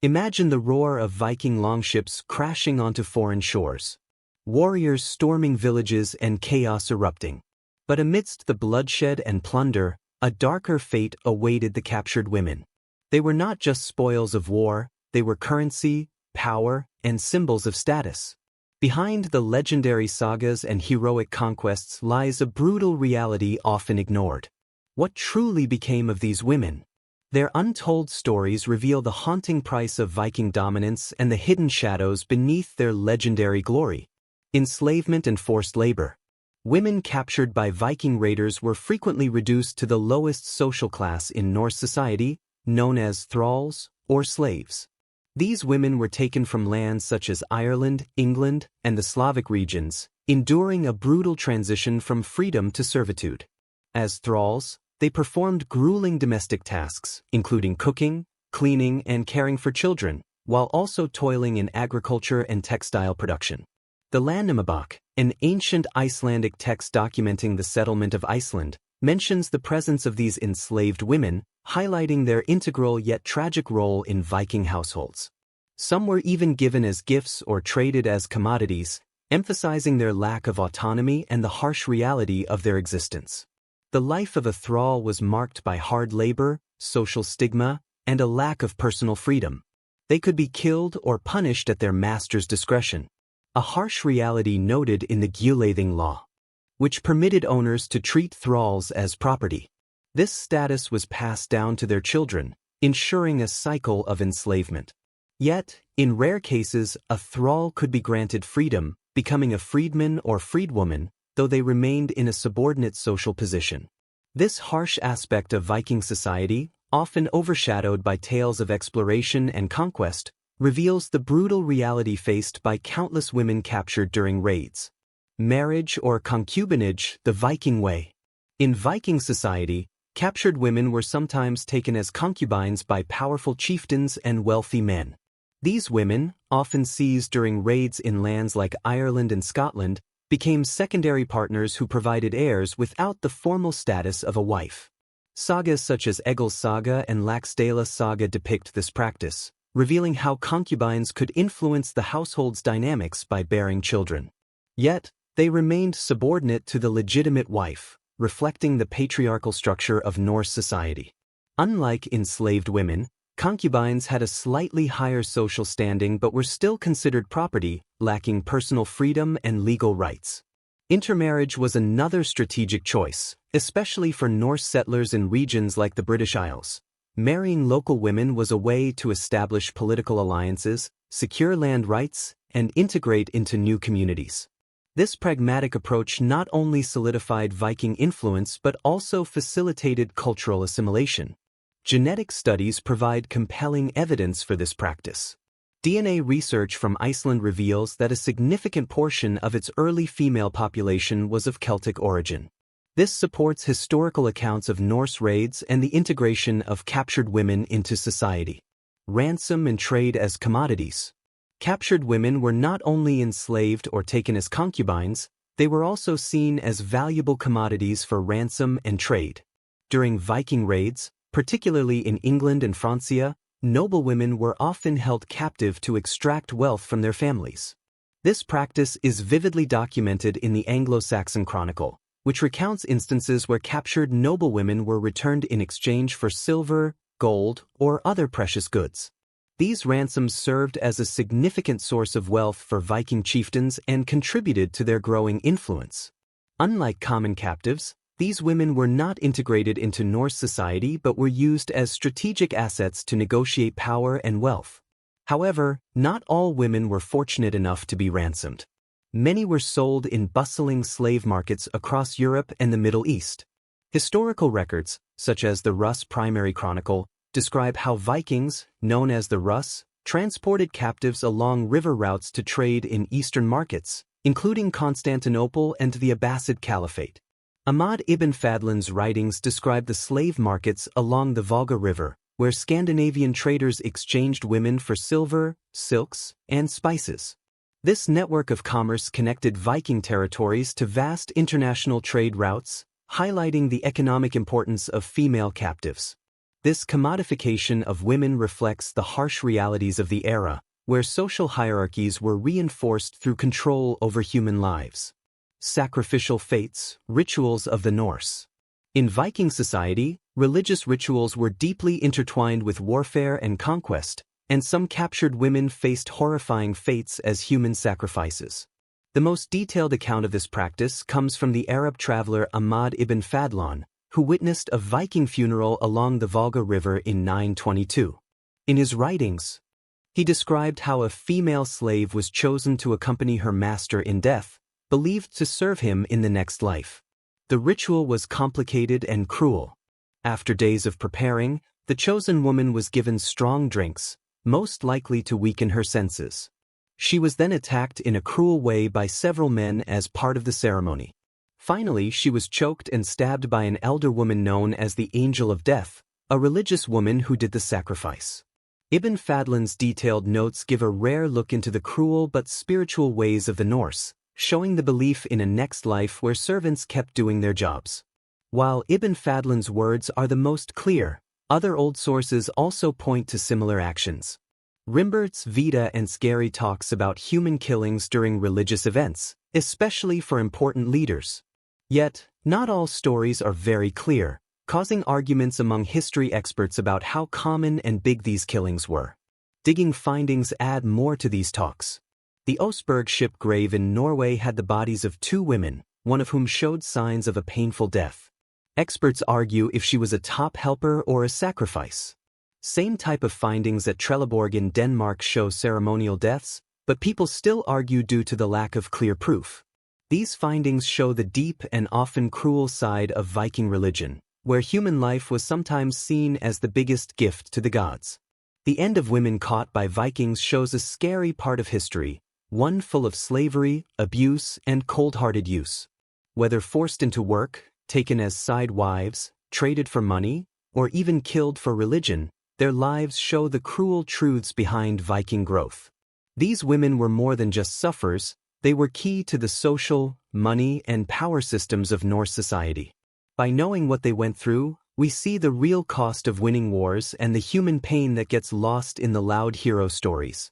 Imagine the roar of Viking longships crashing onto foreign shores. Warriors storming villages and chaos erupting. But amidst the bloodshed and plunder, a darker fate awaited the captured women. They were not just spoils of war, they were currency, power, and symbols of status. Behind the legendary sagas and heroic conquests lies a brutal reality often ignored. What truly became of these women? Their untold stories reveal the haunting price of Viking dominance and the hidden shadows beneath their legendary glory. Enslavement and forced labor. Women captured by Viking raiders were frequently reduced to the lowest social class in Norse society, known as thralls or slaves. These women were taken from lands such as Ireland, England, and the Slavic regions, enduring a brutal transition from freedom to servitude. As thralls, they performed grueling domestic tasks, including cooking, cleaning, and caring for children, while also toiling in agriculture and textile production. The Landnámabók, an ancient Icelandic text documenting the settlement of Iceland, mentions the presence of these enslaved women, highlighting their integral yet tragic role in Viking households. Some were even given as gifts or traded as commodities, emphasizing their lack of autonomy and the harsh reality of their existence. The life of a thrall was marked by hard labor, social stigma, and a lack of personal freedom. They could be killed or punished at their master's discretion. A harsh reality noted in the Gulathing law, which permitted owners to treat thralls as property. This status was passed down to their children, ensuring a cycle of enslavement. Yet, in rare cases, a thrall could be granted freedom, becoming a freedman or freedwoman, though they remained in a subordinate social position. This harsh aspect of Viking society, often overshadowed by tales of exploration and conquest, reveals the brutal reality faced by countless women captured during raids. Marriage or concubinage, the Viking way. In Viking society, captured women were sometimes taken as concubines by powerful chieftains and wealthy men. These women, often seized during raids in lands like Ireland and Scotland, became secondary partners who provided heirs without the formal status of a wife. Sagas such as Egil's saga and Laxdæla's saga depict this practice, revealing how concubines could influence the household's dynamics by bearing children. Yet, they remained subordinate to the legitimate wife, reflecting the patriarchal structure of Norse society. Unlike enslaved women, concubines had a slightly higher social standing but were still considered property, lacking personal freedom and legal rights. Intermarriage was another strategic choice, especially for Norse settlers in regions like the British Isles. Marrying local women was a way to establish political alliances, secure land rights, and integrate into new communities. This pragmatic approach not only solidified Viking influence but also facilitated cultural assimilation. Genetic studies provide compelling evidence for this practice. DNA research from Iceland reveals that a significant portion of its early female population was of Celtic origin. This supports historical accounts of Norse raids and the integration of captured women into society. Ransom and trade as commodities. Captured women were not only enslaved or taken as concubines, they were also seen as valuable commodities for ransom and trade. During Viking raids, particularly in England and Francia, noblewomen were often held captive to extract wealth from their families. This practice is vividly documented in the Anglo-Saxon Chronicle, which recounts instances where captured noblewomen were returned in exchange for silver, gold, or other precious goods. These ransoms served as a significant source of wealth for Viking chieftains and contributed to their growing influence. Unlike common captives, these women were not integrated into Norse society but were used as strategic assets to negotiate power and wealth. However, not all women were fortunate enough to be ransomed. Many were sold in bustling slave markets across Europe and the Middle East. Historical records, such as the Russ Primary Chronicle, describe how Vikings, known as the Russ, transported captives along river routes to trade in eastern markets, including Constantinople and the Abbasid Caliphate. Ahmad Ibn Fadlan's writings describe the slave markets along the Volga River, where Scandinavian traders exchanged women for silver, silks, and spices. This network of commerce connected Viking territories to vast international trade routes, highlighting the economic importance of female captives. This commodification of women reflects the harsh realities of the era, where social hierarchies were reinforced through control over human lives. Sacrificial fates, rituals of the Norse. In Viking society, religious rituals were deeply intertwined with warfare and conquest, and some captured women faced horrifying fates as human sacrifices. The most detailed account of this practice comes from the Arab traveler Ahmad Ibn Fadlan, who witnessed a Viking funeral along the Volga River in 922. In his writings, he described how a female slave was chosen to accompany her master in death, believed to serve him in the next life. The ritual was complicated and cruel. After days of preparing, the chosen woman was given strong drinks, most likely to weaken her senses. She was then attacked in a cruel way by several men as part of the ceremony. Finally, she was choked and stabbed by an elder woman known as the Angel of Death, a religious woman who did the sacrifice. Ibn Fadlan's detailed notes give a rare look into the cruel but spiritual ways of the Norse, showing the belief in a next life where servants kept doing their jobs. While Ibn Fadlan's words are the most clear, other old sources also point to similar actions. Rimbert's Vita and Scary talks about human killings during religious events, especially for important leaders. Yet, not all stories are very clear, causing arguments among history experts about how common and big these killings were. Digging findings add more to these talks. The Oseberg ship grave in Norway had the bodies of 2 women, one of whom showed signs of a painful death. Experts argue if she was a top helper or a sacrifice. Same type of findings at Trelleborg in Denmark show ceremonial deaths, but people still argue due to the lack of clear proof. These findings show the deep and often cruel side of Viking religion, where human life was sometimes seen as the biggest gift to the gods. The end of women caught by Vikings shows a scary part of history, one full of slavery, abuse, and cold-hearted use. Whether forced into work, taken as side wives, traded for money, or even killed for religion, their lives show the cruel truths behind Viking growth. These women were more than just sufferers, they were key to the social, money, and power systems of Norse society. By knowing what they went through, we see the real cost of winning wars and the human pain that gets lost in the loud hero stories.